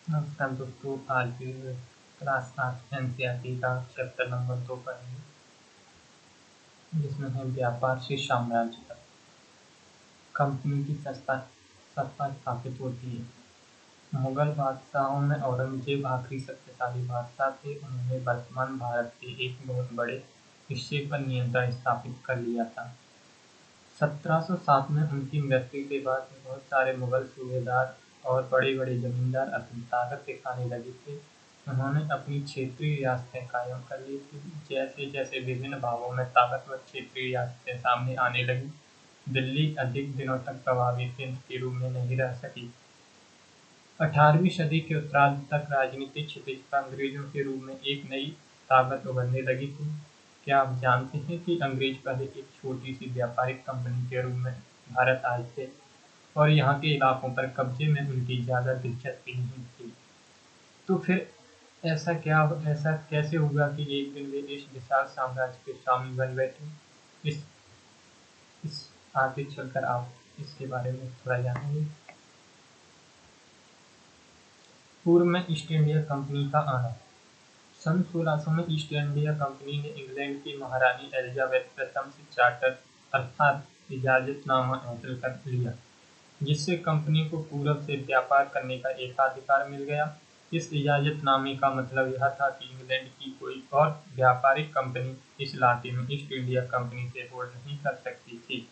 नमस्कार दोस्तों, आज भी क्लास 8 एनसीईआरटी का चैप्टर नंबर 2 पढ़ेंगे, जिसमें है व्यापार से साम्राज्य तक। कंपनी की सत्ता सत्ता स्थापित होती है। मुगल बादशाहों में औरंगजेब आखिरी शक्तिशाली बादशाह थे। उन्होंने वर्तमान भारत के एक बहुत बड़े हिस्से पर नियंत्रण स्थापित कर लिया था। 1707 में उनकी मृत्यु के बाद बहुत सारे मुगल सूबेदार और बड़े-बड़े जमींदार अपनी ताकत दिखाने लगे थे। उन्होंने अपनी क्षेत्रीय रियासतें कायम कर ली थी। जैसे-जैसे विभिन्न भागों में ताकतवर क्षेत्रीय रियासतें सामने आने लगीं, दिल्ली अधिक दिनों तक प्रभावी केंद्र के रूप में नहीं रह सकी। 18वीं सदी के उत्तरार्ध तक राजनीतिक क्षितिज पर अंग्रेजों के रूप में एक नई ताकत उभरने लगी थी। क्या आप जानते हैं कि अंग्रेज पहले एक छोटी सी व्यापारिक कंपनी के रूप में भारत आए थे और यहाँ के इलाकों पर कब्जे में उनकी ज़्यादा दिलचस्पी नहीं थी। तो फिर ऐसा कैसे हुआ कि एक दिन वे इस विशाल साम्राज्य के स्वामी बन बैठे? इस इस आगे चलकर आप इसके बारे में थोड़ा जानेंगे। पूर्व में ईस्ट इंडिया कंपनी का आना। सन 1600 में ईस्ट इंडिया कंपनी ने इंग्लैंड की महारानी एलिजाबेथ प्रथम से चार्टर अर्थात इजाजतनामा हासिल कर लिया, जिससे कंपनी को पूरब से व्यापार करने का एकाधिकार मिल गया। इस इजाजतनामे का मतलब यह था कि इंग्लैंड की कोई और व्यापारिक कंपनी इस इलाके में ईस्ट इंडिया कंपनी से होल्ड नहीं कर सकती थी।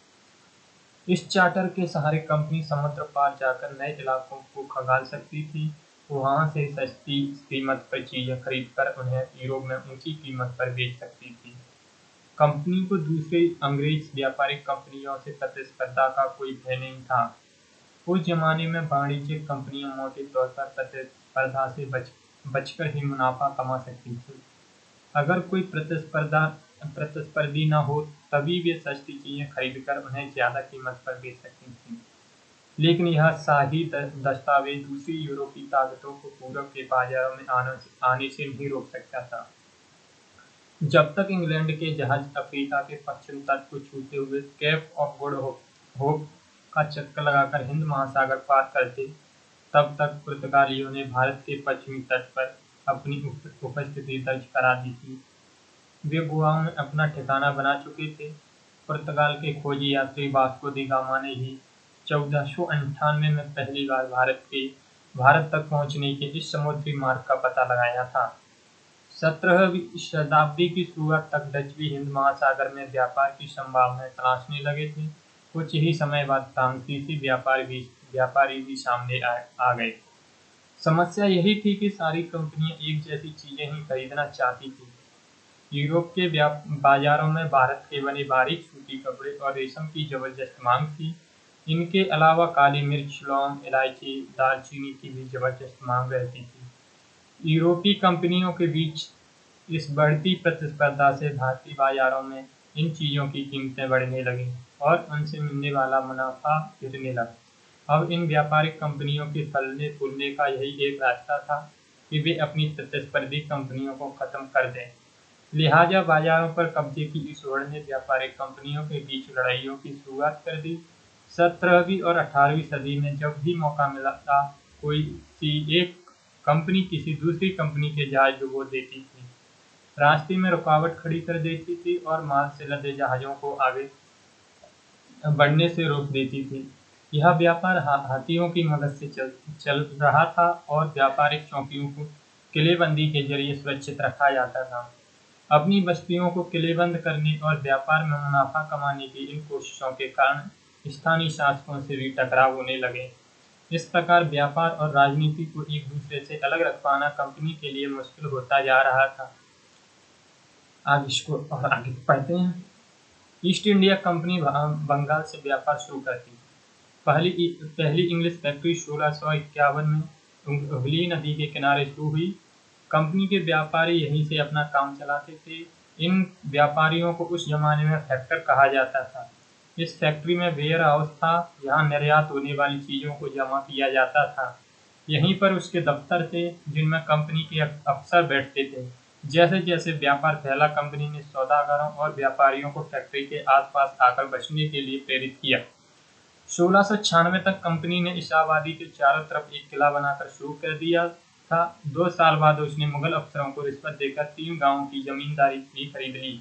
इस चार्टर के सहारे कंपनी समुद्र पार जाकर नए इलाकों को खंगाल सकती थी। वहां से सस्ती कीमत पर चीजें खरीदकर उन्हें यूरोप में ऊंची कीमत पर बेच सकती थी। कंपनी को दूसरे अंग्रेज व्यापारिक कंपनियों से प्रतिस्पर्धा का कोई भय नहीं था। उस जमाने में वाणिज्यिक कंपनियां मोटे तौर पर प्रतिस्पर्धा से बचकर ही मुनाफा कमा सकती थी। अगर कोई प्रतिस्पर्धी न हो, तभी वे सस्ती चीजें खरीदकर उन्हें ज्यादा कीमत पर बेच सकती थीं। लेकिन यह शाही दस्तावेज दूसरी यूरोपीय ताकतों को पूरब के बाजारों में आने से नहीं रोक सकता था। जब तक इंग्लैंड के जहाज अफ्रीका के पश्चिम तट को छूते हुए केप ऑफ गुड होप का चक्कर लगाकर हिंद महासागर पार करते, तब तक पुर्तगालियों ने भारत के पश्चिमी तट पर अपनी उपस्थिति दर्ज करा दी थी। वे गोवा में अपना ठिकाना बना चुके थे। पुर्तगाल के खोजी यात्री वास्को दी गामा ने ही 1498 में पहली बार भारत तक पहुंचने के इस समुद्री मार्ग का पता लगाया था। 17वीं शताब्दी की शुरुआत तक डच भी हिंद महासागर में व्यापार की संभावनाएं तलाशने लगे थे। कुछ ही समय बाद फ्रांसीसी व्यापारी भी सामने आ गए। समस्या यही थी कि सारी कंपनियां एक जैसी चीजें ही खरीदना चाहती थी। यूरोप के बाजारों में भारत के बने बारीक सूती कपड़े और रेशम की जबरदस्त मांग थी। इनके अलावा काली मिर्च, लौंग, इलायची, दालचीनी की भी जबरदस्त मांग रहती थी। यूरोपीय कंपनियों के बीच इस बढ़ती प्रतिस्पर्धा से भारतीय बाजारों में इन चीजों की कीमतें बढ़ने लगीं और उनसे मिलने वाला मुनाफा गिरने लगा। अब इन व्यापारिक कंपनियों के फलने-फूलने का यही एक रास्ता था कि वे अपनी प्रतिस्पर्धी कंपनियों को खत्म कर दें। लिहाजा बाजारों पर कब्जे की इस होड़ ने व्यापारिक कंपनियों के बीच लड़ाइयों की शुरुआत कर दी। 17वीं और 18वीं सदी में जब भी मौका मिलता, कोई सी एक कंपनी किसी दूसरी कंपनी के जहाज डुबो देती थी, रास्ते में रुकावट खड़ी कर देती थी और माल से लदे जहाजों को आगे बढ़ने से रोक देती थी। यह व्यापार हाथियों की मदद से चल रहा था और व्यापारिक चौकियों को किलेबंदी के जरिए सुरक्षित रखा जाता था। अपनी बस्तियों को किलेबंद करने और व्यापार में मुनाफा कमाने की इन कोशिशों के कारण स्थानीय शासकों से भी टकराव होने लगे। इस प्रकार व्यापार और राजनीति को एक दूसरे से अलग रख पाना कंपनी के लिए मुश्किल होता जा रहा था। अब इसको और आगे पढ़ते हैं। ईस्ट इंडिया कंपनी बंगाल से व्यापार शुरू करती। पहली इंग्लिश फैक्ट्री 1651 में हुगली नदी के किनारे शुरू हुई। कंपनी के व्यापारी यहीं से अपना काम चलाते थे। इन व्यापारियों को उस जमाने में फैक्टर कहा जाता था। इस फैक्ट्री में वेयर हाउस था, यहाँ निर्यात होने वाली चीजों को जमा किया जाता था। यहीं पर उसके दफ्तर थे, जिनमें कंपनी के अफसर बैठते थे। जैसे जैसे व्यापार फैला, कंपनी ने सौदागरों और व्यापारियों को फैक्ट्री के आसपास आकर बसने के लिए प्रेरित किया। 1696 तक कंपनी ने इस आबादी के चारों तरफ एक किला बनाकर शुरू कर दिया था। 2 साल बाद उसने मुगल अफसरों को रिश्वत देकर 3 गांवों की जमींदारी भी खरीद ली।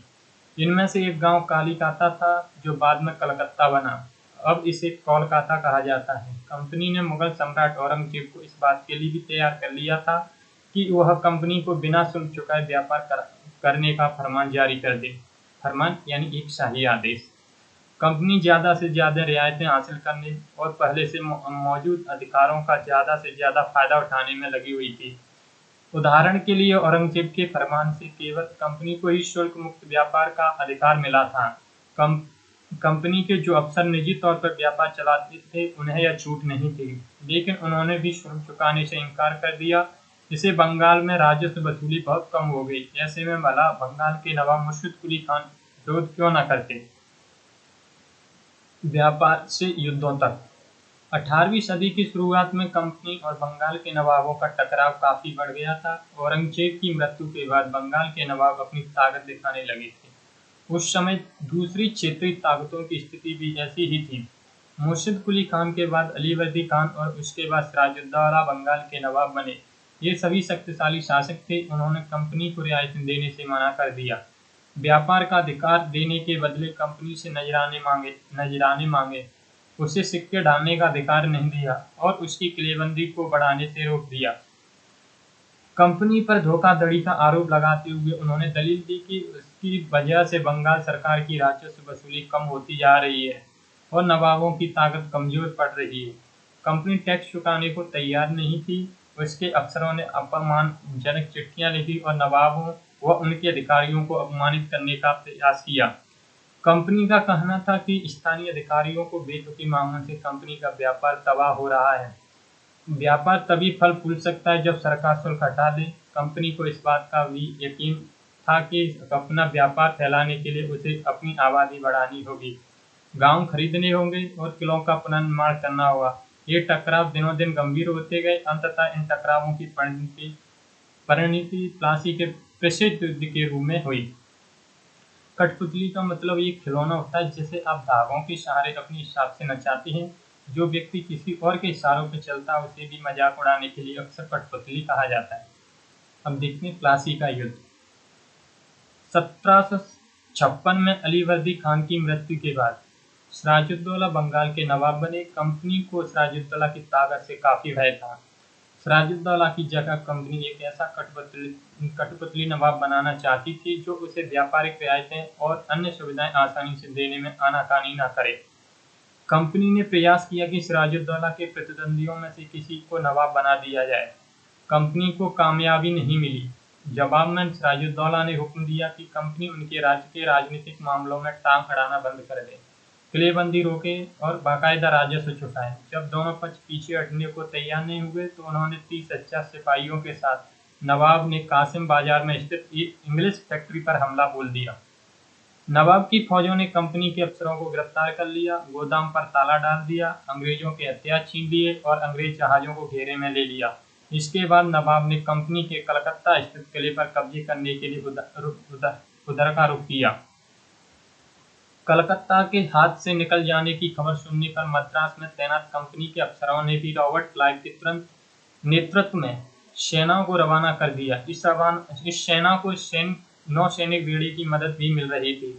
इनमें से एक गांव कालीकाता था, जो बाद में कलकत्ता बना। अब इसे कोलकाता कहा जाता है। कंपनी ने मुगल सम्राट औरंगजेब को इस बात के लिए भी तैयार कर लिया था कि वह कंपनी को बिना शुल्क चुकाए व्यापार करने का फरमान जारी कर दे। फरमान यानी एक शाही आदेश। कंपनी ज़्यादा से ज़्यादा रियायतें हासिल करने और पहले से मौजूद अधिकारों का ज़्यादा से ज़्यादा फायदा उठाने में लगी हुई थी। उदाहरण के लिए औरंगजेब के फरमान से केवल कंपनी को ही शुल्क मुक्त व्यापार का अधिकार मिला था। कंपनी के जो अफसर निजी तौर पर व्यापार चलाते थे, उन्हें यह छूट नहीं थी, लेकिन उन्होंने भी शुल्क चुकाने से इनकार कर दिया। इससे बंगाल में राजस्व वसूली बहुत कम हो गई। ऐसे में भला बंगाल के नवाब मुर्शिद कुली खान विरोध क्यों न करते। व्यापार से युद्धों तक। 18वीं सदी की शुरुआत में कंपनी और बंगाल के नवाबों का टकराव काफी बढ़ गया था। औरंगजेब की मृत्यु के बाद बंगाल के नवाब अपनी ताकत दिखाने लगे थे। उस समय दूसरी क्षेत्रीय ताकतों की स्थिति भी ऐसी ही थी। मुर्शिद कुली खान के बाद अलीवर्दी खान और उसके बाद सिराजुद्दौला बंगाल के नवाब बने। ये सभी शक्तिशाली शासक थे। उन्होंने कंपनी को रियायतें देने से मना कर दिया। व्यापार का अधिकार देने के बदले कंपनी से नजराने मांगे। उसे सिक्के ढालने का अधिकार नहीं दिया और उसकी किलेबंदी को बढ़ाने से रोक दिया। कंपनी पर धोखाधड़ी का आरोप लगाते हुए उन्होंने दलील दी कि उसकी वजह से बंगाल सरकार की राजस्व वसूली कम होती जा रही है और नवाबों की ताकत कमजोर पड़ रही है। कंपनी टैक्स चुकाने को तैयार नहीं थी। उसके अफसरों ने अपमानजनक चिट्ठियां लिखी और नवाबों व उनके अधिकारियों को अपमानित करने का प्रयास किया। कंपनी का कहना था कि स्थानीय अधिकारियों को बेतुकी मांगने से कंपनी का व्यापार तबाह हो रहा है। व्यापार तभी फल फूल सकता है जब सरकार शुल्क हटा दे। कंपनी को इस बात का भी यकीन था कि अपना व्यापार फैलाने के लिए उसे अपनी आबादी बढ़ानी होगी, गांव खरीदने होंगे और किलों का पुनर्निर्माण करना होगा। ये टकराव दिनों दिन गंभीर होते गए। अंततः इन टकरावों की परिणति प्लासी के प्रसिद्ध युद्ध के रूप में हुई। कठपुतली का मतलब एक खिलौना होता है जिसे आप धागों के सहारे अपने हिसाब से नचाते हैं। जो व्यक्ति किसी और के इशारों पर चलता है उसे भी मजाक उड़ाने के लिए अक्सर कठपुतली कहा जाता है। अब देखते हैं प्लासी का युद्ध। 1756 में अलीवर्दी खान की मृत्यु के बाद सिराजुद्दौला बंगाल के नवाब बने। कंपनी को सिराजुद्दौला की ताकत से काफी भय था। सिराजुद्दौला की जगह कंपनी एक ऐसा कठपुतली नवाब बनाना चाहती थी जो उसे व्यापारिक रियायतें और अन्य सुविधाएं आसानी से देने में आनाकानी न करे। कंपनी ने प्रयास किया कि सिराजुद्दौला के प्रतिद्वंदियों में से किसी को नवाब बना दिया जाए। कंपनी को कामयाबी नहीं मिली। जवाब में सिराजुद्दौला ने हुक्म दिया कि कंपनी उनके राज्य के राजनीतिक मामलों में टांग अड़ाना बंद कर दे, किलेबंदी रोके और बाकायदा राजस्व चुकाए। जब दोनों पक्ष पीछे हटने को तैयार नहीं हुए तो उन्होंने 30,000 सिपाहियों के साथ नवाब ने कासिम बाजार में स्थित एक इंग्लिश फैक्ट्री पर हमला बोल दिया। नवाब की फौजों ने कंपनी के अफसरों को गिरफ्तार कर लिया, गोदाम पर ताला डाल दिया, अंग्रेजों के हथियार छीन लिए और अंग्रेज जहाजों को घेरे में ले लिया। इसके बाद नवाब ने कंपनी के कलकत्ता स्थित किले पर कब्जे करने के लिए उधर का रुख किया। कलकत्ता के हाथ से निकल जाने की खबर सुनने पर मद्रास में तैनात कंपनी के अफसरों ने भी रॉबर्ट क्लाइव के तुरंत नेतृत्व में सेनाओं को रवाना कर दिया। इस सेना को नौसैनिक बेड़े की मदद भी मिल रही थी।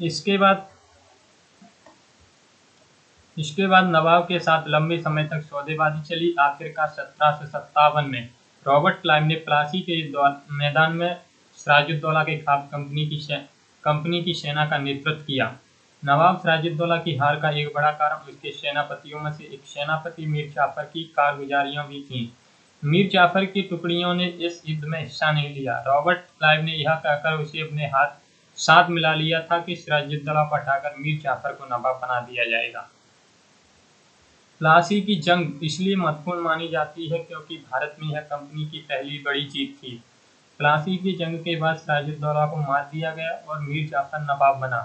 इसके बाद नवाब के साथ लंबे समय तक सौदेबाजी चली। आखिरकार 1757 में रॉबर्ट क्लाइव ने प्लासी के मैदान में सिराजुद्दौला के खिलाफ कंपनी की सेना का नेतृत्व किया। नवाब सिराजुद्दौला की हार का एक बड़ा कारण उसके सेनापतियों में से एक सेनापति मीर जाफर की कारगुजारियां भी थीं। मीर जाफर की टुकड़ियों ने इस युद्ध में हिस्सा नहीं लिया। रॉबर्ट क्लाइव ने यह कहकर उसे अपने साथ मिला लिया था कि सिराजुद्दौला को हटाकर मीर जाफर को नवाब बना दिया जाएगा। प्लासी की जंग इसलिए महत्वपूर्ण मानी जाती है क्योंकि भारत में यह कंपनी की पहली बड़ी जीत थी। प्लासी की जंग के बाद सिराजुद्दौला को मार दिया गया और मीर जाफर नवाब बना।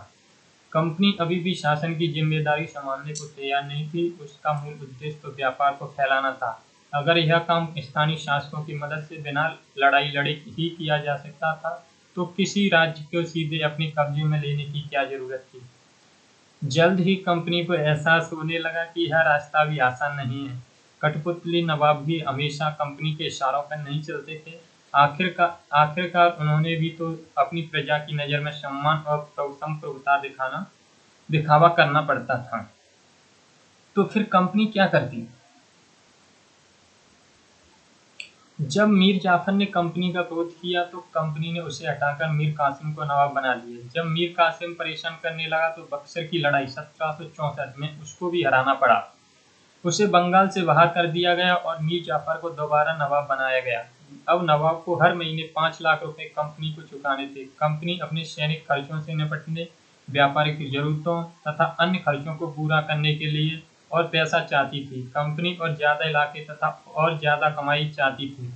कंपनी अभी भी शासन की जिम्मेदारी संभालने को तैयार नहीं थी। उसका मूल उद्देश्य तो व्यापार को फैलाना था। अगर यह काम स्थानीय शासकों की मदद से बिना लड़ाई लड़े ही किया जा सकता था तो किसी राज्य को सीधे अपने कब्जे में लेने की क्या जरूरत थी। जल्द ही कंपनी को एहसास होने लगा कि यह रास्ता भी आसान नहीं है। कठपुतली नवाब भी हमेशा कंपनी के इशारों पर नहीं चलते थे। आखिरकार उन्होंने भी तो अपनी प्रजा की नज़र में सम्मान और संप्रभुता दिखावा करना पड़ता था। तो फिर कंपनी क्या करती? जब मीर जाफर ने कंपनी का विरोध किया तो कंपनी ने उसे हटाकर मीर कासिम को नवाब बना दिया। जब मीर कासिम परेशान करने लगा तो बक्सर की लड़ाई 1764 में उसको भी हराना पड़ा। उसे बंगाल से बाहर कर दिया गया और मीर जाफर को दोबारा नवाब बनाया गया। अब नवाब को हर महीने 5 लाख रुपए कंपनी को चुकाने थे। कंपनी अपने सैनिक खर्चों से निपटने, व्यापारिक जरूरतों तथा अन्य खर्चों को पूरा करने के लिए और पैसा चाहती थी। कंपनी और ज्यादा इलाके तथा और ज्यादा कमाई चाहती थी।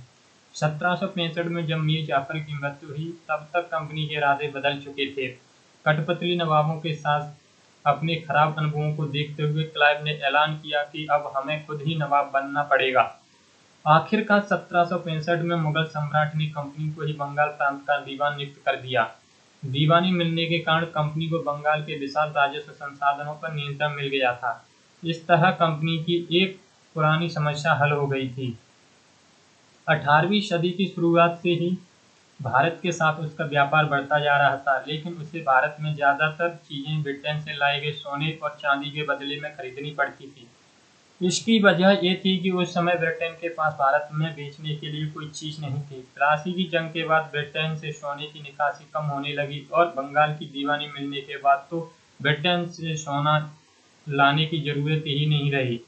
1765 में जब मीर जाफर की मृत्यु हुई तब तक कंपनी के इरादे बदल चुके थे। कठपुतली नवाबों के साथ अपने खराब अनुभवों को देखते हुए क्लाइव ने ऐलान किया कि अब हमें खुद ही नवाब बनना पड़ेगा। आखिरकार 1765 में मुगल सम्राट ने कंपनी को ही बंगाल प्रांत का दीवान नियुक्त कर दिया। दीवानी मिलने के कारण कंपनी को बंगाल के विशाल राजस्व संसाधनों पर नियंत्रण मिल गया था। इस तरह कंपनी की एक पुरानी समस्या हल हो गई थी। 18वीं सदी की शुरुआत से ही भारत के साथ उसका व्यापार बढ़ता जा रहा था, लेकिन उसे भारत में ज्यादातर चीजें ब्रिटेन से लाए गए सोने और चांदी के बदले में खरीदनी पड़ती थी। इसकी वजह ये थी कि उस समय ब्रिटेन के पास भारत में बेचने के लिए कोई चीज नहीं थी। प्लासी की जंग के बाद ब्रिटेन से सोने की निकासी कम होने लगी और बंगाल की दीवानी मिलने के बाद तो ब्रिटेन से सोना लाने की जरूरत ही नहीं रही।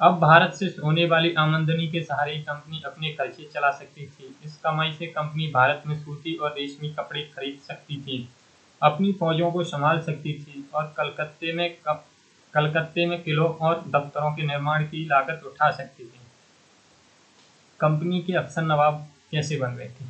अब भारत से होने वाली आमदनी के सहारे ही कंपनी अपने खर्चे चला सकती थी। इस कमाई से कंपनी भारत में सूती और रेशमी कपड़े खरीद सकती थी, अपनी फौजों को संभाल सकती थी और कलकत्ते में किलों और दफ्तरों के निर्माण की लागत उठा सकती थी। कंपनी के अफसर नवाब कैसे बन गए थे?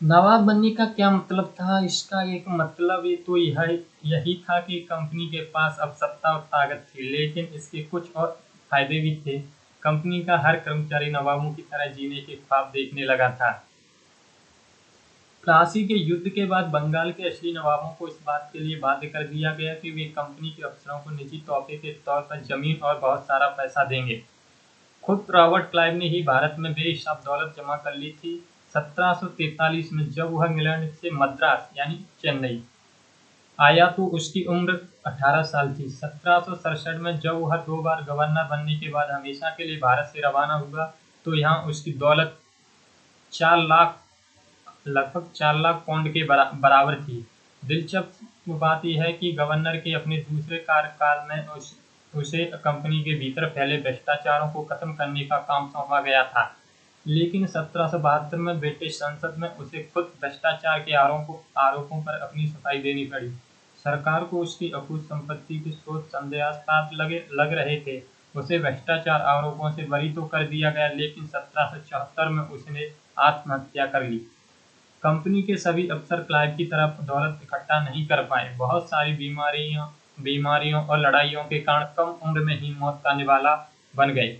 नवाब बनने का क्या मतलब था? इसका एक मतलब ये तो यही था कि कंपनी के पास अब सत्ता और ताकत थी, लेकिन इसके कुछ और फायदे भी थे। कंपनी का हर कर्मचारी नवाबों की तरह जीने के ख्वाब देखने लगा था। प्लासी के युद्ध के बाद बंगाल के असली नवाबों को इस बात के लिए बाध्य कर दिया गया कि वे कंपनी के अफसरों को निजी तोहफे के तौर पर जमीन और बहुत सारा पैसा देंगे। खुद रॉबर्ट क्लाइव ने ही भारत में बेहिसाब दौलत जमा कर ली थी। 1743 में जब वह इंग्लैंड से मद्रास यानी चेन्नई आया तो उसकी उम्र 18 साल थी। 1767 में जब वह 2 बार गवर्नर बनने के बाद हमेशा के लिए भारत से रवाना हुआ तो यहाँ उसकी दौलत 4 लाख लगभग 4 लाख पाउंड के बराबर थी। दिलचस्प बात यह है कि गवर्नर के अपने दूसरे कार्यकाल में उसे कंपनी के भीतर फैले भ्रष्टाचारों को खत्म करने का काम सौंपा गया था, लेकिन 1772 में ब्रिटिश संसद में उसे खुद भ्रष्टाचार के आरोपों पर अपनी सफाई देनी पड़ी। सरकार को उसकी अकूत संपत्ति के स्रोत संदेहास्पद लग रहे थे। उसे भ्रष्टाचार आरोपों से बरी तो कर दिया गया, लेकिन 1774 में उसने आत्महत्या कर ली। कंपनी के सभी अफसर क्लाइव की तरफ दौलत इकट्ठा नहीं कर पाए। बहुत सारी बीमारियों और लड़ाइयों के कारण कम उम्र में ही मौत का निवाला बन गए।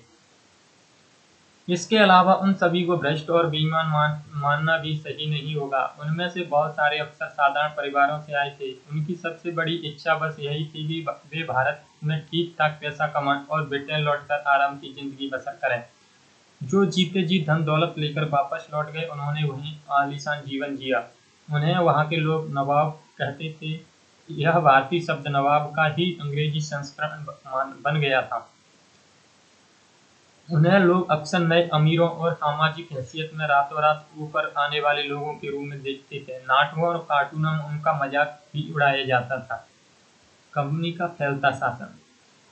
इसके अलावा उन सभी को भ्रष्ट और बेईमान मानना भी सही नहीं होगा। उनमें से बहुत सारे अफसर साधारण परिवारों से आए थे। उनकी सबसे बड़ी इच्छा बस यही थी कि वे भारत में ठीक ठाक पैसा कमाएं और ब्रिटेन लौटकर आराम की जिंदगी बसर करें। जो जीते जी धन दौलत लेकर वापस लौट गए, उन्होंने वहीं आलीशान जीवन जिया। उन्हें वहाँ के लोग नवाब कहते थे। यह भारतीय शब्द नवाब का ही अंग्रेजी संस्करण बन गया था। उन्हें लोग अक्सर नए अमीरों और सामाजिक हैसियत में रातों रात ऊपर आने वाले लोगों के रूप में देखते थे। नाटकों और कार्टूनों में उनका मजाक भी उड़ाया जाता था। कंपनी का फैलता शासन।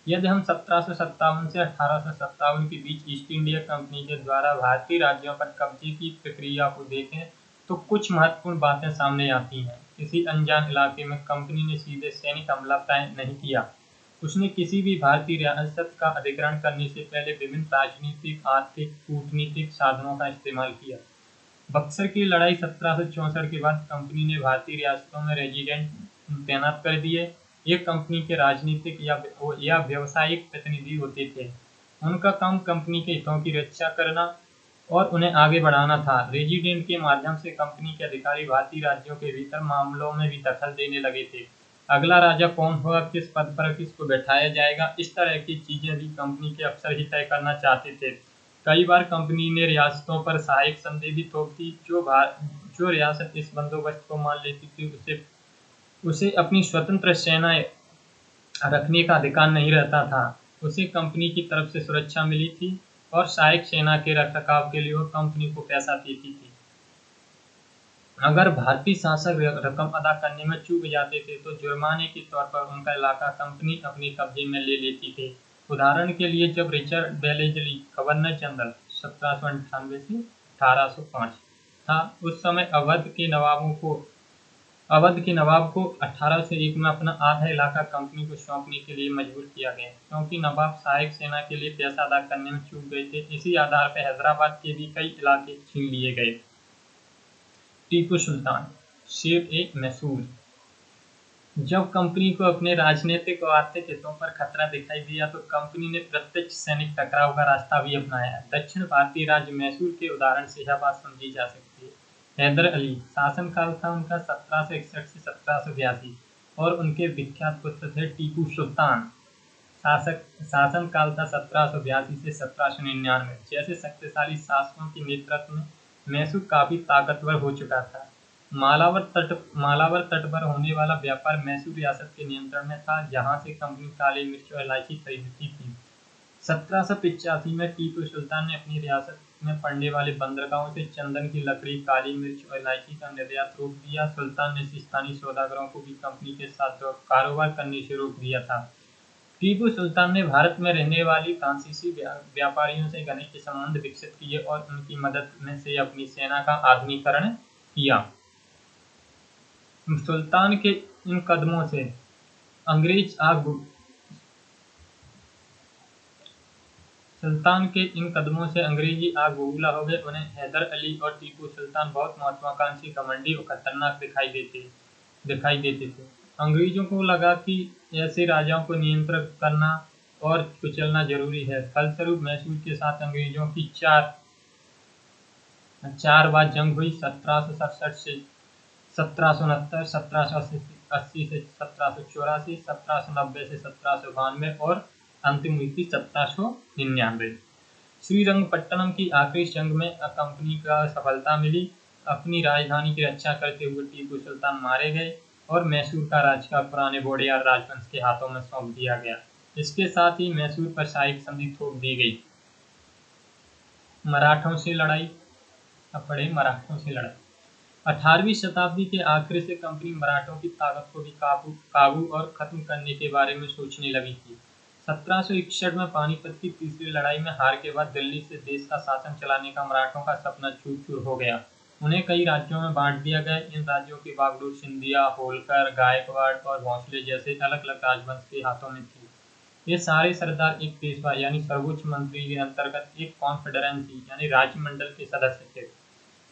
यदि हम 1757 से 1857 के बीच ईस्ट इंडिया कंपनी के द्वारा भारतीय राज्यों पर कब्जे की प्रक्रिया को देखें तो कुछ महत्वपूर्ण बातें सामने आती हैं। किसी अनजान इलाके में कंपनी ने सीधे सैनिक हमला तय नहीं किया। उसने किसी भी भारतीय रियासत का अधिग्रहण करने से पहले विभिन्न राजनीतिक, आर्थिक, कूटनीतिक साधनों का इस्तेमाल किया। बक्सर की लड़ाई 1764 के बाद कंपनी ने भारतीय रियासतों में रेजिडेंट तैनात कर दिए। ये कंपनी के राजनीतिक या व्यावसायिक प्रतिनिधि होते थे। उनका काम कंपनी के हितों की रक्षा करना और उन्हें आगे बढ़ाना था। रेजिडेंट के माध्यम से कंपनी के अधिकारी भारतीय राज्यों के भीतर मामलों में भी दखल देने लगे थे। अगला राजा कौन होगा, किस पद पर किसको बैठाया जाएगा, इस तरह की चीजें भी कंपनी के अफसर ही तय करना चाहते थे। कई बार कंपनी ने रियासतों पर सहायक संधि भी थोप दी। जो रियासत इस बंदोबस्त को मान लेती थी उसे उसे अपनी स्वतंत्र सेना रखने का अधिकार नहीं रहता था। उसे कंपनी की तरफ से सुरक्षा मिली थी और सहायक सेना के रखरखाव के लिए वो कंपनी को पैसा देती थी। अगर भारतीय शासक रकम अदा करने में चूक जाते थे तो जुर्माने के तौर पर उनका इलाका कंपनी अपने कब्जे में ले लेती थी। उदाहरण के लिए जब रिचर्ड बेलेजली गवर्नर जनरल 1798 से 1805 था, उस समय अवध के नवाब को 1801 में अपना आधा इलाका कंपनी को सौंपने के लिए मजबूर किया गया, क्योंकि नवाब सहायक सेना के लिए पैसा अदा करने में चूक गए थे। इसी आधार पर हैदराबाद के भी कई इलाके छीन लिए गए। टीपू सुल्तान, शेर-ए-मैसूर। जब कंपनी को अपने राजनीतिक और आर्थिक हितों पर खतरा दिखाई दिया तो कंपनी ने प्रत्यक्ष सैनिक टकराव का रास्ता भी अपनाया। दक्षिण भारतीय राज्य मैसूर के उदाहरण से यह बात समझी जा सकती है। हैदर अली, शासनकाल था उनका 1761 से 1782 और उनके विख्यात पुत्र थे टीपू सुल्तान। शासनकाल था 1782 से 1799। जैसे शक्तिशाली शासकों के नेतृत्व में मैसूर काफी ताकतवर हो चुका था। मालावर तट पर होने वाला व्यापार मैसूर रियासत के नियंत्रण में था, जहां से कंपनी काली मिर्च और इलायची खरीदती थी। 1785 में टीपू सुल्तान ने अपनी रियासत में पड़ने वाले बंदरगाहों से चंदन की लकड़ी, काली मिर्च और इलायची का निर्यात रोक दिया। सुल्तान ने स्थानीय सौदागरों को भी कंपनी के साथ कारोबार करने से रोक दिया था। टीपू सुल्तान ने भारत में रहने वाली फ्रांसीसी व्यापारियों से घनिष्ठ संबंध विकसित किए और उनकी मदद में से अपनी सेना का आधुनिकीकरण किया। सुल्तान के इन कदमों से अंग्रेज आग बबूला हो गए। उन्हें हैदर अली और टीपू सुल्तान बहुत महत्वाकांक्षी, घमंडी और खतरनाक दिखाई देते थे। अंग्रेजों को लगा कि ऐसे राजाओं को नियंत्रित करना और कुचलना जरूरी है। फलस्वरूप मैसूर के साथ अंग्रेजों की चार बार जंग हुई। 1767 से 1769, 1780 से 1784, 1790 से 1792 और अंतिम हुई थी 1799। श्रीरंगपट्टनम की आखिरी जंग में कंपनी का सफलता मिली। अपनी राजधानी की रक्षा करते हुए टीपू सुल्तान मारे गए और मैसूर का राजकाज पुराने वोडेयार राजवंश के हाथों में सौंप दिया गया। इसके साथ ही मैसूर पर सहायक संधि थोप दी गई। मराठों से लड़ाई। 18वीं शताब्दी के आखिर से कंपनी मराठों की ताकत को भी काबू और खत्म करने के बारे में सोचने लगी थी। 1761 में पानीपत की तीसरी लड़ाई में हार के बाद दिल्ली से देश का शासन चलाने का मराठों का सपना चूर-चूर हो गया। उन्हें कई राज्यों में बांट दिया गया। इन राज्यों की बागडोर सिंधिया, होलकर, गायकवाड़ और भोंसले जैसे अलग-अलग राजवंश के हाथों में थी। ये सारे सरदार एक पेशवा यानी सर्वोच्च मंत्री के अंतर्गत एक कॉन्फेडरेंसी यानी राज्यमंडल के सदस्य थे।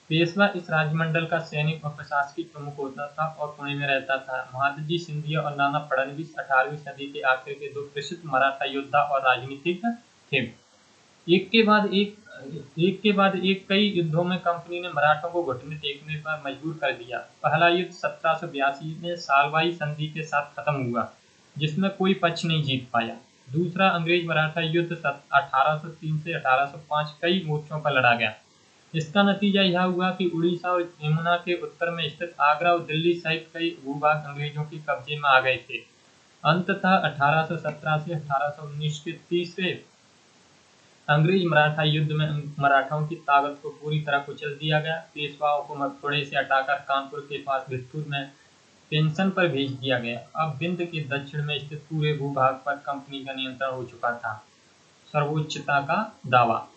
पेशवा इस राज्यमंडल का सैनिक और प्रशासकीय प्रमुख होता था और पुणे में रहता था। महादजी सिंधिया और नाना फडणवीस 18वीं सदी के आखिर के दो प्रसिद्ध मराठा योद्धा और राजनीतिज्ञ थे। एक के बाद एक कई युद्धों में कंपनी ने मराठों को घुटने टेकने पर मजबूर कर दिया। पहला युद्ध 1782 में सालवाई संधि के साथ खत्म हुआ, जिसमें कोई पक्ष नहीं जीत पाया। दूसरा अंग्रेज मराठा युद्ध 1803 से 1805 कई मोर्चों पर लड़ा गया। इसका नतीजा यह हुआ कि उड़ीसा और यमुना के उत्तर में स्थित आगरा और दिल्ली सहित कई भूभाग अंग्रेजों के कब्जे में आ गए थे। अंततः 1817 से 1819 के तीसरे अंग्रेज मराठा युद्ध में मराठाओं की ताकत को पूरी तरह कुचल दिया गया। पेशवाओं को पुणे से हटाकर कानपुर के पास बिठूर में पेंशन पर भेज दिया गया। अब विंध्य के दक्षिण में स्थित पूरे भूभाग पर कंपनी का नियंत्रण हो चुका था। सर्वोच्चता का दावा।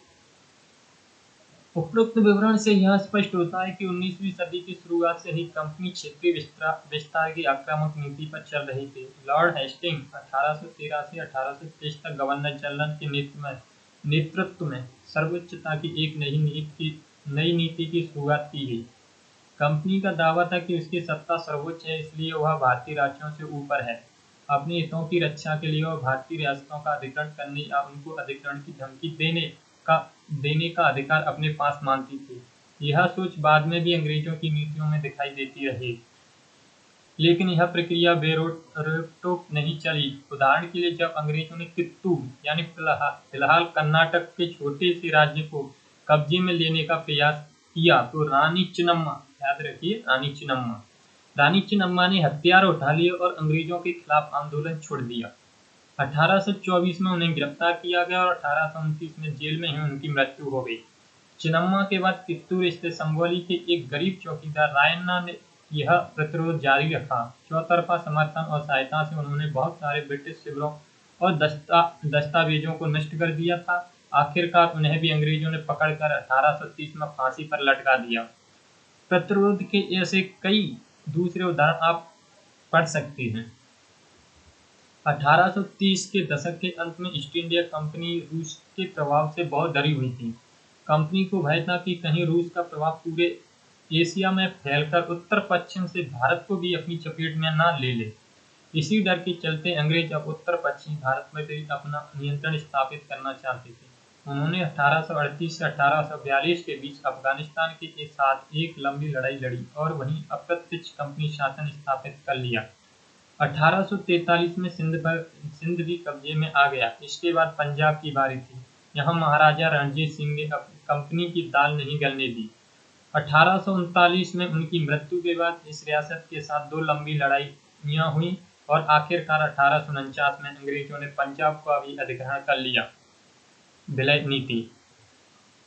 उपरोक्त विवरण से यह स्पष्ट होता है कि 19वीं सदी की शुरुआत से ही कंपनी क्षेत्रीय विस्तार की आक्रामक नीति पर चल रही थी। लॉर्ड हेस्टिंग्स 1813 से 1823 तक गवर्नर जनरल के नेतृत्व में सर्वोच्चता की एक नई नीति की शुरुआत की गई। कंपनी का दावा था कि उसकी सत्ता सर्वोच्च है, इसलिए वह भारतीय राज्यों से ऊपर है। अपने हितों की रक्षा के लिए वह भारतीय रियासतों का अधिग्रहण करने या उनको अधिग्रहण की धमकी देने का अधिकार अपने पास मानती थी। यह सोच बाद में भी अंग्रेजों की नीतियों में दिखाई देती रही। लेकिन यह प्रक्रिया बेरोक-टोक नहीं चली। उदाहरण के लिए जब अंग्रेजों ने कित्तूर यानी फिलहाल कर्नाटक के छोटे से राज्य को कब्जे में लेने का प्रयास किया तो रानी चिन्नम्मा, याद रखिए रानी चिन्नम्मा ने हथियार उठा लिए और अंग्रेजों के खिलाफ आंदोलन छोड़ दिया। 1824 में उन्हें गिरफ्तार किया गया और 1829 में जेल में ही उनकी मृत्यु हो गई। चिन्नम्मा के बाद कित्तूर स्थित संगोली के एक गरीब चौकीदार रायन्ना ने यह प्रतिरोध जारी रखा। चौतरफा समर्थन और सहायता से उन्होंने बहुत सारे ब्रिटिश शिविरों और दस्तावेजों को नष्ट कर दिया था। आखिरकार उन्हें भी अंग्रेजों ने पकड़कर 1830 में फांसी पर लटका दिया। प्रतिरोध के ऐसे कई दूसरे उदाहरण आप पढ़ सकते हैं। 1830 के दशक के अंत में ईस्ट इंडिया कंपनी रूस के प्रभाव से बहुत डरी हुई थी। कंपनी को भय था कि कहीं रूस का प्रभाव पूरे एशिया में फैलकर उत्तर पश्चिम से भारत को भी अपनी चपेट में न ले ले। इसी डर के चलते अंग्रेज अब उत्तर पश्चिमी भारत में भी अपना नियंत्रण स्थापित करना चाहते थे। उन्होंने 1838 से 1842 के बीच अफगानिस्तान के साथ एक लंबी लड़ाई लड़ी और वहीं अप्रत्यक्ष कंपनी शासन स्थापित कर लिया। 1843 में सिंध भी कब्जे में आ गया। इसके बाद पंजाब की बारी थी। यहाँ महाराजा रणजीत सिंह ने कंपनी की दाल नहीं गलने दी। 1839 में उनकी मृत्यु के बाद इस रियासत के साथ दो लंबी लड़ाइयाँ हुई और आखिरकार 1849 में अंग्रेजों ने पंजाब को भी अधिग्रहण कर लिया। विलय नीति।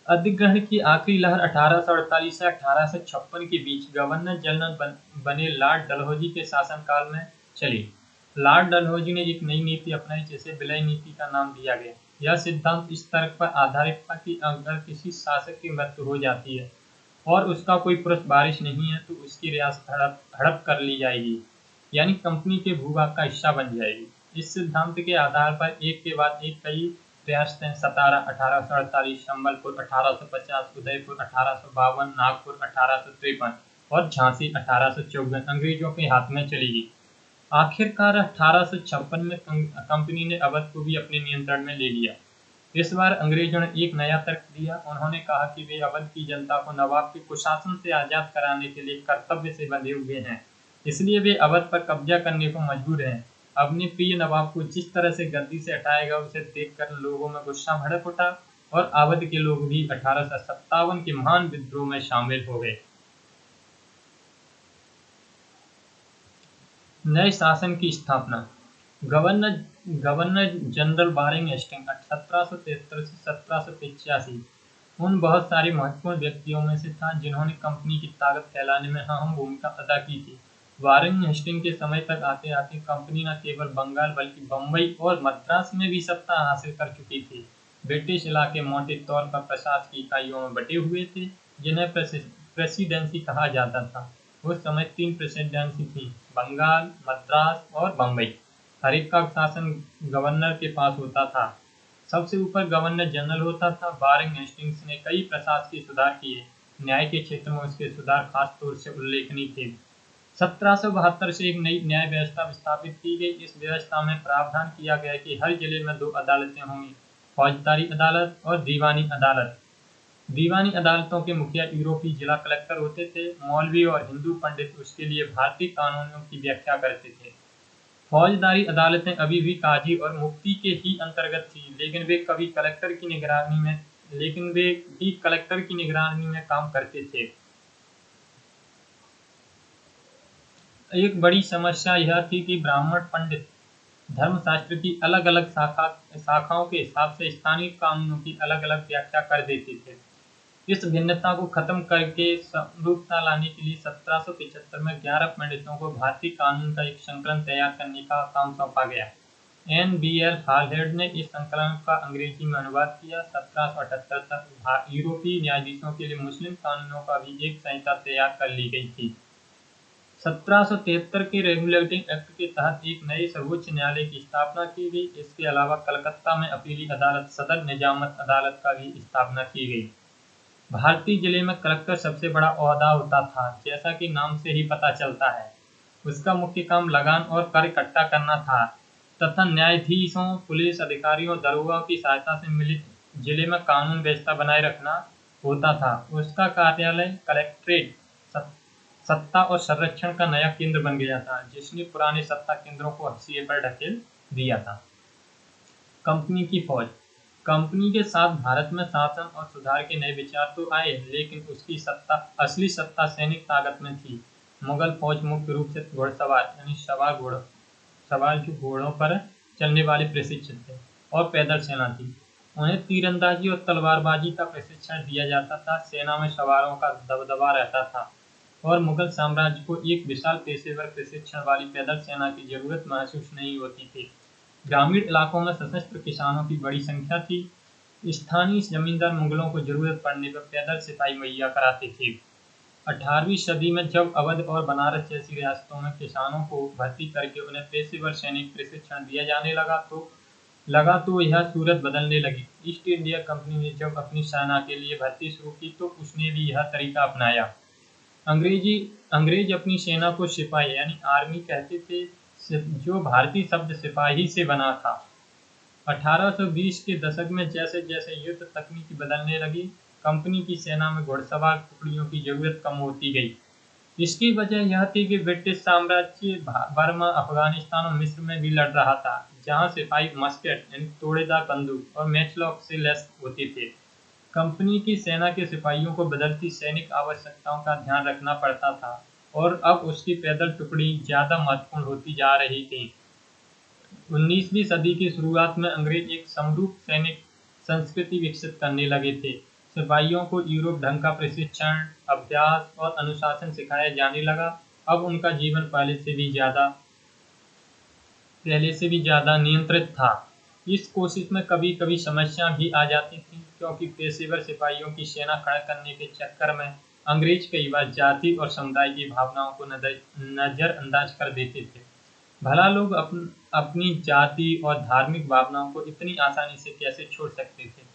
अधिग्रहण की आखिरी लहर 1848 से 1856 के बीच गवर्नर जनरल बने लॉर्ड डलहौजी के शासनकाल में चली। लॉर्ड डलहौजी ने एक नई नीति अपनाई जिसे विलय नीति का नाम दिया गया। यह सिद्धांत इस तर्क पर आधारित था कि अगर किसी शासक की मृत्यु हो जाती है और उसका कोई पुरुष वारिस नहीं है तो उसकी रियासत हड़प कर ली जाएगी, यानी कंपनी के भूभाग का हिस्सा बन जाएगी। इस सिद्धांत के आधार पर एक के बाद एक कई रियासतें सतारा 1848, संबलपुर 1850, उदयपुर 1852, नागपुर 1853 और झांसी 1854 अंग्रेजों के हाथ में चली गई। आखिरकार 1856 में कंपनी ने अवध को भी अपने नियंत्रण में ले लिया। इस बार अंग्रेजों ने एक नया तर्क दिया। उन्होंने कहा कि वे अवध की जनता को नवाब के कुशासन से आजाद कराने के लिए कर्तव्य से बंधे हुए हैं, इसलिए वे अवध पर कब्जा करने को मजबूर हैं। अपने प्रिय नवाब को जिस तरह से गद्दी से हटाएगा उसे देखकर लोगों में गुस्सा भड़क उठा और अवध के लोग भी 1857 के महान विद्रोह में शामिल हो गए। नए शासन की स्थापना। गवर्नर जनरल वारेन हेस्टिंग 1773 से 1785 उन बहुत सारे महत्वपूर्ण व्यक्तियों में से था जिन्होंने कंपनी की ताकत फैलाने में अहम भूमिका अदा की थी। वारेन हेस्टिंग के समय तक आते आते कंपनी न केवल बंगाल बल्कि बम्बई और मद्रास में भी सत्ता हासिल कर चुकी थी। ब्रिटिश इलाके मोटे तौर पर प्रशासकीय इकाइयों में बटे हुए थे जिन्हें प्रेसिडेंसी कहा जाता था। उस समय 3 प्रेसिडेंसी थी, बंगाल, मद्रास और बम्बई। हर एक का शासन गवर्नर के पास होता था। सबसे ऊपर गवर्नर जनरल होता था। वारेन हेस्टिंग्स ने कई प्रशासकीय सुधार किए। न्याय के क्षेत्र में उसके सुधार खास तौर से उल्लेखनीय थे। 1772 से एक नई न्याय व्यवस्था स्थापित की गई। इस व्यवस्था में प्रावधान किया गया कि हर जिले में 2 अदालतें होंगी, फौजदारी अदालत और दीवानी अदालत। दीवानी अदालतों के मुखिया यूरोपीय जिला कलेक्टर होते थे। मौलवी और हिंदू पंडित उसके लिए भारतीय कानूनों की व्याख्या करते थे। फौजदारी अदालतें अभी भी काजी और मुफ्ती के ही अंतर्गत थी, लेकिन वे कलेक्टर की निगरानी में काम करते थे। एक बड़ी समस्या यह थी कि ब्राह्मण पंडित धर्मशास्त्र की अलग अलग शाखाओं के हिसाब से स्थानीय कानूनों की अलग अलग व्याख्या कर देते थे। इस भिन्नता को खत्म करके समरूपता लाने के लिए 1775 में 11 पंडितों को भारतीय कानून का एक संकलन तैयार करने का काम सौंपा गया। NBL हालहेड ने इस संकलन का अंग्रेजी में अनुवाद किया। 1778 तक यूरोपीय न्यायाधीशों के लिए मुस्लिम कानूनों का भी एक संहिता तैयार कर ली गई थी। 1773 के रेगुलेटिंग एक्ट के तहत एक नए सर्वोच्च न्यायालय की स्थापना की गई। इसके अलावा कलकत्ता में अपीली अदालत, सदर निजामत अदालत का भी स्थापना की गई। भारतीय जिले में कलेक्टर सबसे बड़ा ओहदा होता था। जैसा कि नाम से ही पता चलता है, उसका मुख्य काम लगान और कर इकट्ठा करना था तथा न्यायाधीशों, पुलिस अधिकारियों, दरोगा की सहायता से मिलित जिले में कानून व्यवस्था बनाए रखना होता था। उसका कार्यालय कलेक्ट्रेट सत्ता और संरक्षण का नया केंद्र बन गया था, जिसने पुराने सत्ता केंद्रों को हाशिए पर ढकेल दिया था। कंपनी की फौज। कंपनी के साथ भारत में शासन और सुधार के नए विचार तो आए, लेकिन उसकी असली सत्ता सैनिक ताकत में थी। मुगल फौज मुख्य रूप से घुड़सवार यानी सवार जो घोड़ों पर चलने वाले प्रशिक्षित थे, और पैदल सेना थी। उन्हें तीरंदाजी और तलवारबाजी का प्रशिक्षण दिया जाता था। सेना में सवारों का दबदबा रहता था, और मुगल साम्राज्य को एक विशाल पेशेवर प्रशिक्षण वाली पैदल सेना की जरूरत महसूस नहीं होती थी। ग्रामीण इलाकों में सशस्त्र किसानों की बड़ी संख्या थी। स्थानीय जमींदार मुगलों को जरूरत पड़ने पर पैदल सिपाही मुहैया कराते थे। 18वीं सदी में जब अवध और बनारस जैसी रियासतों में किसानों को भर्ती करके उन्हें पेशेवर सैनिक प्रशिक्षण दिया जाने लगा तो यह सूरत बदलने लगी। ईस्ट इंडिया कंपनी ने जब अपनी सेना के लिए भर्ती शुरू की तो उसने भी यह तरीका अपनाया। अंग्रेज अपनी सेना को सिपाही यानी आर्मी कहते थे, जो भारतीय शब्द सिपाही से बना था। 1820 के दशक में जैसे जैसे युद्ध तकनीकी बदलने लगी, कंपनी की सेना में घुड़सवार टुकड़ियों की जरूरत कम होती गई। इसकी वजह यह थी कि ब्रिटिश साम्राज्य बर्मा, अफगानिस्तान और मिस्र में भी लड़ रहा था, जहां सिपाही मस्केट यानी तोड़ेदार बंदूक और मैचलॉक से लैस होते थे। कंपनी की सेना के सिपाहियों को बदलती सैनिक आवश्यकताओं का ध्यान रखना पड़ता था, और अब उसकी पैदल टुकड़ी ज्यादा महत्वपूर्ण होती जा रही थी। 19वीं सदी की शुरुआत में अंग्रेज एक समरूप सैनिक संस्कृति विकसित करने लगे थे। सिपाहियों को यूरोप ढंग का प्रशिक्षण, अभ्यास और अनुशासन सिखाया जाने लगा। अब उनका जीवन पहले से भी ज्यादा नियंत्रित था। इस कोशिश में कभी कभी समस्या भी आ जाती थी, क्योंकि पेशेवर सिपाहियों की सेना खड़ा करने के चक्कर में अंग्रेज कई बार जाति और समुदाय की भावनाओं को नजरअंदाज कर देते थे। भला लोग अपनी जाति और धार्मिक भावनाओं को इतनी आसानी से कैसे छोड़ सकते थे?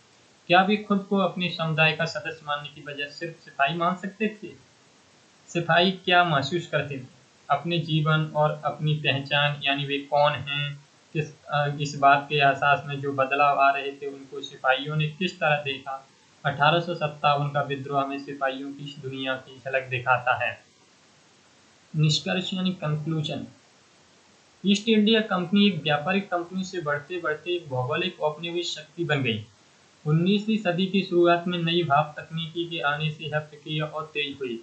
क्या वे खुद को अपने समुदाय का सदस्य मानने की बजाय सिर्फ सिपाही मान सकते थे? सिपाही क्या महसूस करते थे? अपने जीवन और अपनी पहचान यानी वे कौन हैं, इस बात के एहसास में जो बदलाव आ रहे थे, उनको सिपाहियों ने किस तरह देखा? 1857 का विद्रोह हमें सिपाहियों की इस दुनिया की झलक दिखाता है। निष्कर्ष यानी कंक्लूजन। ईस्ट इंडिया कंपनी एक व्यापारिक कंपनी से बढ़ते बढ़ते एक भौगोलिक औपनिवेशिक शक्ति बन गई। 19वीं सदी की शुरुआत में नई भाप तकनीकी के आने से यह प्रक्रिया और तेज हुई।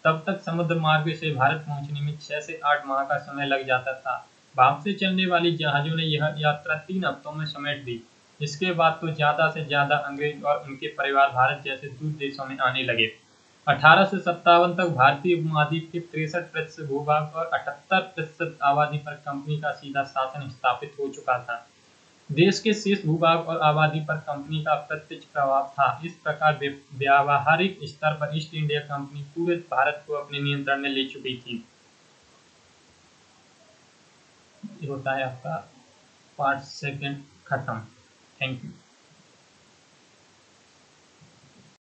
तब तक समुद्र मार्ग से भारत पहुंचने में 6 से 8 माह का समय लग जाता था। भाप से चलने वाली जहाजों ने यह यात्रा 3 हफ्तों में समेट दी। इसके बाद तो ज्यादा से ज्यादा अंग्रेज और उनके परिवार भारत जैसे दूर देशों में आने लगे। 1857 तक भारतीय उपमहाद्वीप के 63% भूभाग और 78% आबादी पर कंपनी का सीधा शासन स्थापित हो चुका था। देश के शेष भूभाग और आबादी पर कंपनी का प्रत्यक्ष प्रभाव था। इस प्रकार व्यावहारिक स्तर पर ईस्ट इंडिया कंपनी पूरे भारत को अपने नियंत्रण में ले चुकी थी। ये होता है आपका पार्ट सेकंड खत्म। Thank you.